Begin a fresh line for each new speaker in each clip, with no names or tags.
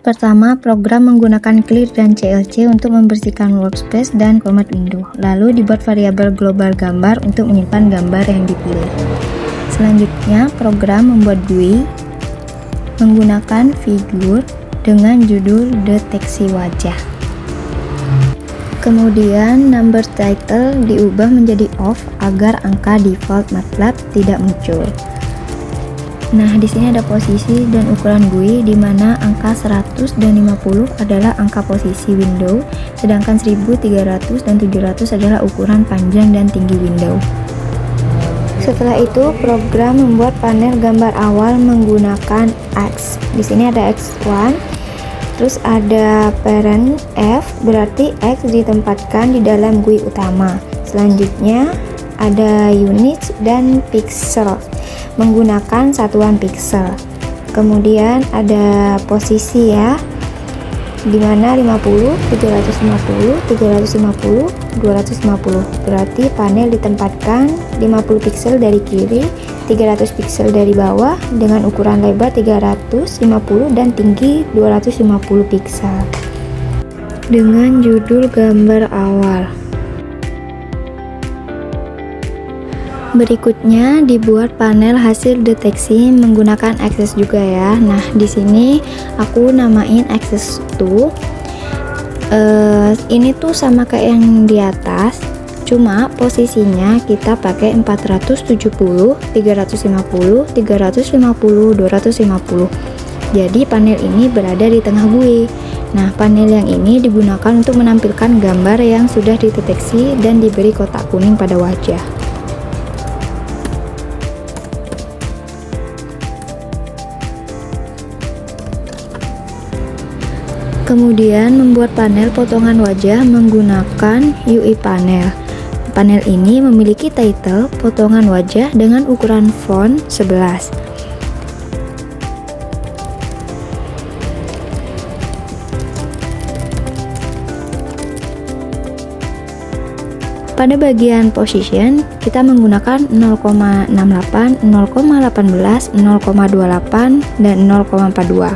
Pertama, program menggunakan clear dan CLC untuk membersihkan workspace dan format window. Lalu dibuat variabel global gambar untuk menyimpan gambar yang dipilih. Selanjutnya, program membuat GUI menggunakan figur dengan judul deteksi wajah. Kemudian, number title diubah menjadi off agar angka default MATLAB tidak muncul. Nah, di sini ada posisi dan ukuran GUI di mana angka 100 dan 50 adalah angka posisi window, sedangkan 1300 dan 700 adalah ukuran panjang dan tinggi window. Setelah itu, program membuat panel gambar awal menggunakan X. Di sini ada X1, terus ada parent F, berarti X ditempatkan di dalam GUI utama. Selanjutnya ada units dan pixel menggunakan satuan pixel. Kemudian ada posisi ya, dimana 50, 750, 350, 250. Berarti panel ditempatkan 50 pixel dari kiri, 300 pixel dari bawah dengan ukuran lebar 350 dan tinggi 250 pixel. Dengan judul gambar awal. Berikutnya dibuat panel hasil deteksi menggunakan Access juga ya. Nah, di sini aku namain Access 2. Ini tuh sama kayak yang di atas, cuma posisinya kita pakai 470, 350, 350, 250. Jadi panel ini berada di tengah GUI. Nah, panel yang ini digunakan untuk menampilkan gambar yang sudah dideteksi dan diberi kotak kuning pada wajah. Kemudian membuat panel potongan wajah menggunakan UI panel. Panel ini memiliki title potongan wajah dengan ukuran font 11. Pada bagian position, kita menggunakan 0,68, 0,18, 0,28, dan 0,42.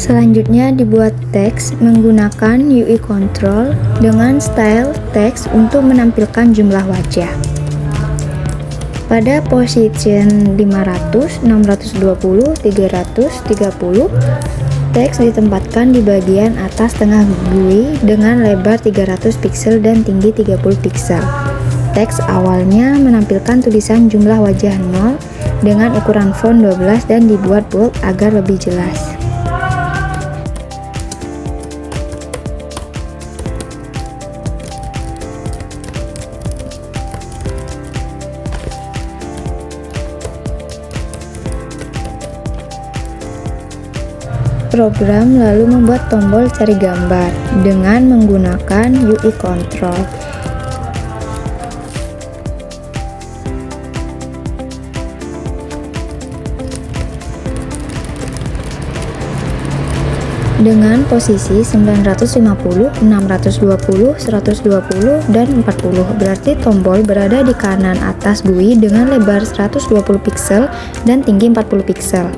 Selanjutnya dibuat teks menggunakan UI control dengan style teks untuk menampilkan jumlah wajah. Pada position 500, 620, 330, teks ditempatkan di bagian atas tengah GUI dengan lebar 300 pixel dan tinggi 30 pixel. Teks awalnya menampilkan tulisan jumlah wajah 0 dengan ukuran font 12 dan dibuat bold agar lebih jelas. Program lalu membuat tombol cari gambar dengan menggunakan UI control. Dengan posisi 950, 620, 120, dan 40. Berarti tombol berada di kanan atas GUI dengan lebar 120 pixel dan tinggi 40 pixel.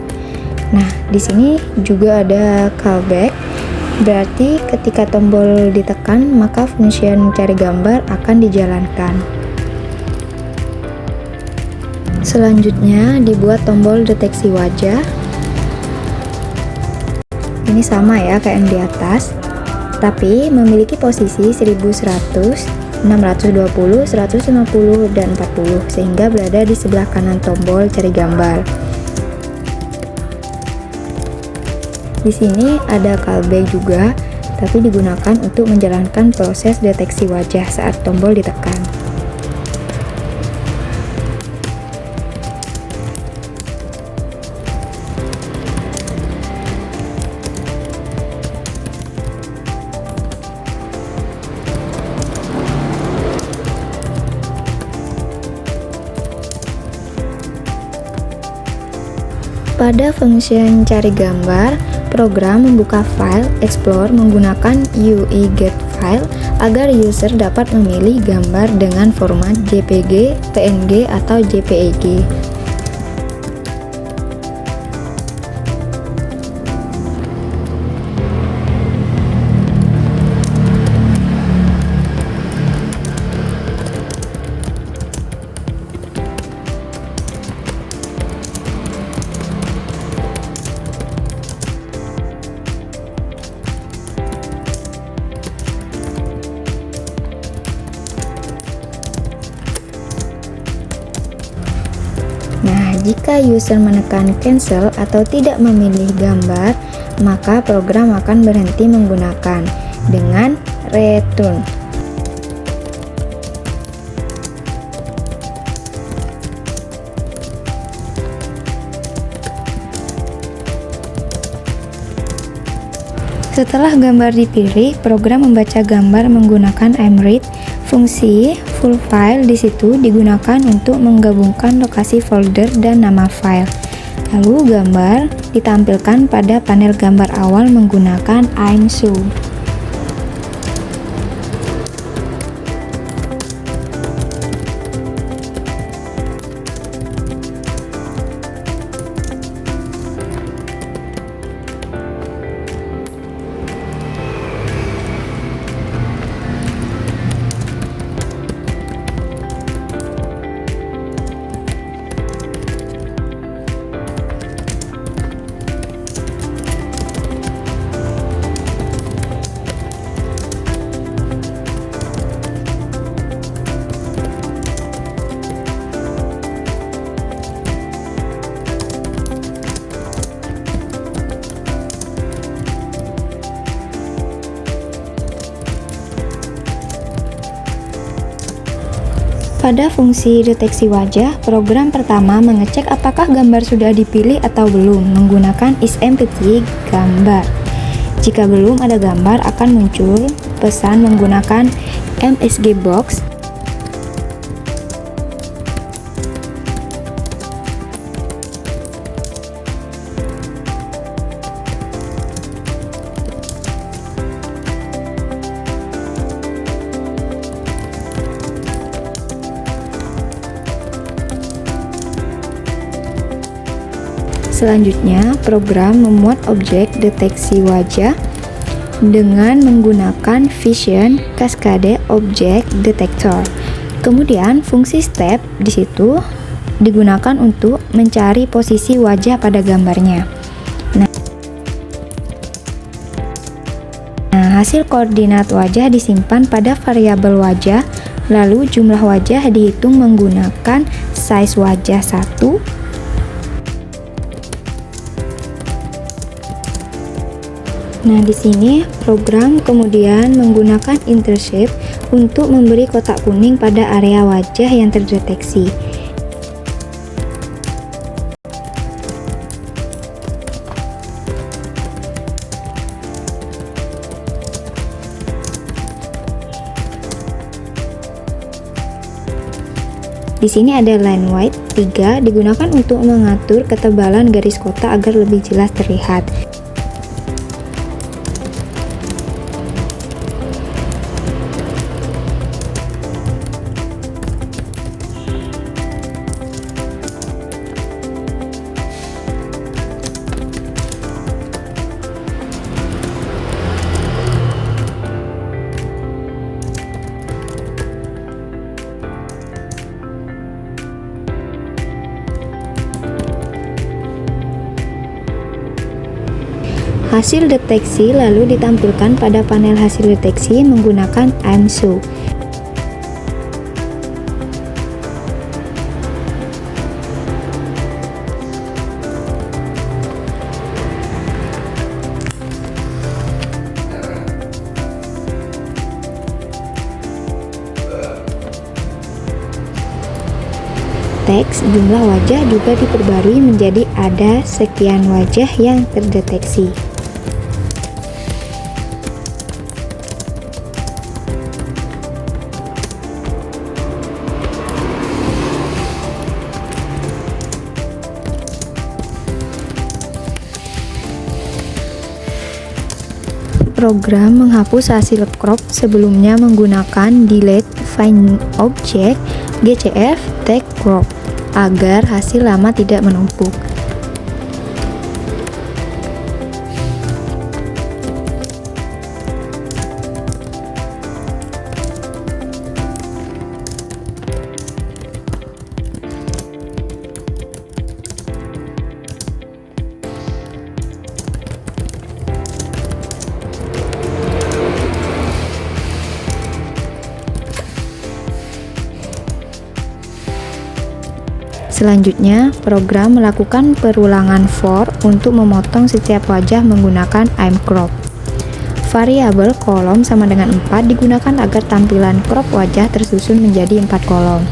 Nah, di sini juga ada callback, berarti ketika tombol ditekan, maka fungsi cari gambar akan dijalankan. Selanjutnya dibuat tombol deteksi wajah. Ini sama ya kayak yang di atas, tapi memiliki posisi 1100, 620, 150, dan 40, sehingga berada di sebelah kanan tombol cari gambar. Di sini ada callback juga, tapi digunakan untuk menjalankan proses deteksi wajah saat tombol ditekan. Pada fungsi cari gambar, program membuka file Explore menggunakan UI Get file agar user dapat memilih gambar dengan format JPG, PNG, atau JPEG. Nah, jika user menekan cancel atau tidak memilih gambar, maka program akan berhenti menggunakan dengan return. Setelah gambar dipilih, program membaca gambar menggunakan mread. Fungsi full file di situ digunakan untuk menggabungkan lokasi folder dan nama file. Lalu gambar ditampilkan pada panel gambar awal menggunakan imshow. Pada fungsi deteksi wajah, program pertama mengecek apakah gambar sudah dipilih atau belum menggunakan isempty gambar. Jika belum ada gambar, akan muncul pesan menggunakan MSG box. Selanjutnya, program memuat objek deteksi wajah dengan menggunakan Vision Cascade Object Detector. Kemudian, fungsi step di situ digunakan untuk mencari posisi wajah pada gambarnya. Nah, hasil koordinat wajah disimpan pada variabel wajah, lalu jumlah wajah dihitung menggunakan size wajah 1. Nah, di sini program kemudian menggunakan intercept untuk memberi kotak kuning pada area wajah yang terdeteksi. Di sini ada line white 3 digunakan untuk mengatur ketebalan garis kotak agar lebih jelas terlihat. Hasil deteksi lalu ditampilkan pada panel hasil deteksi menggunakan imshow. Teks jumlah wajah juga diperbarui menjadi ada sekian wajah yang terdeteksi. program menghapus hasil crop sebelumnya menggunakan Delete Find Object GCF Tag Crop agar hasil lama tidak menumpuk. Selanjutnya, program melakukan perulangan for untuk memotong setiap wajah menggunakan imCrop. Variabel kolom sama dengan 4 digunakan agar tampilan crop wajah tersusun menjadi 4 kolom.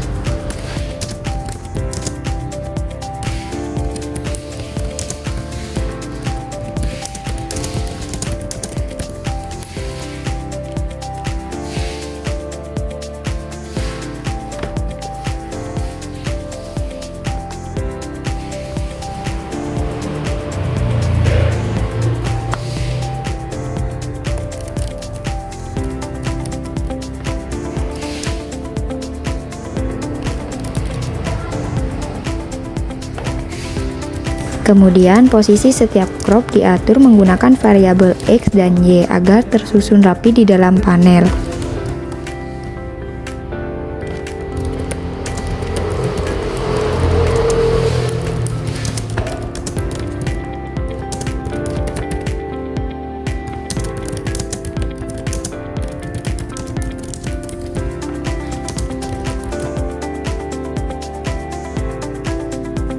Kemudian posisi setiap crop diatur menggunakan variabel X dan Y agar tersusun rapi di dalam panel.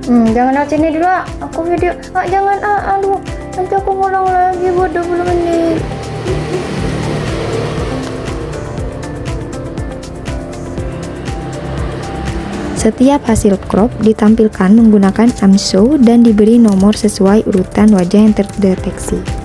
Jangan lewat sini dulu, aku video. Jangan, aduh, nanti aku ngulang lagi buat 20 menit.
Setiap hasil crop ditampilkan menggunakan unshow dan diberi nomor sesuai urutan wajah yang terdeteksi.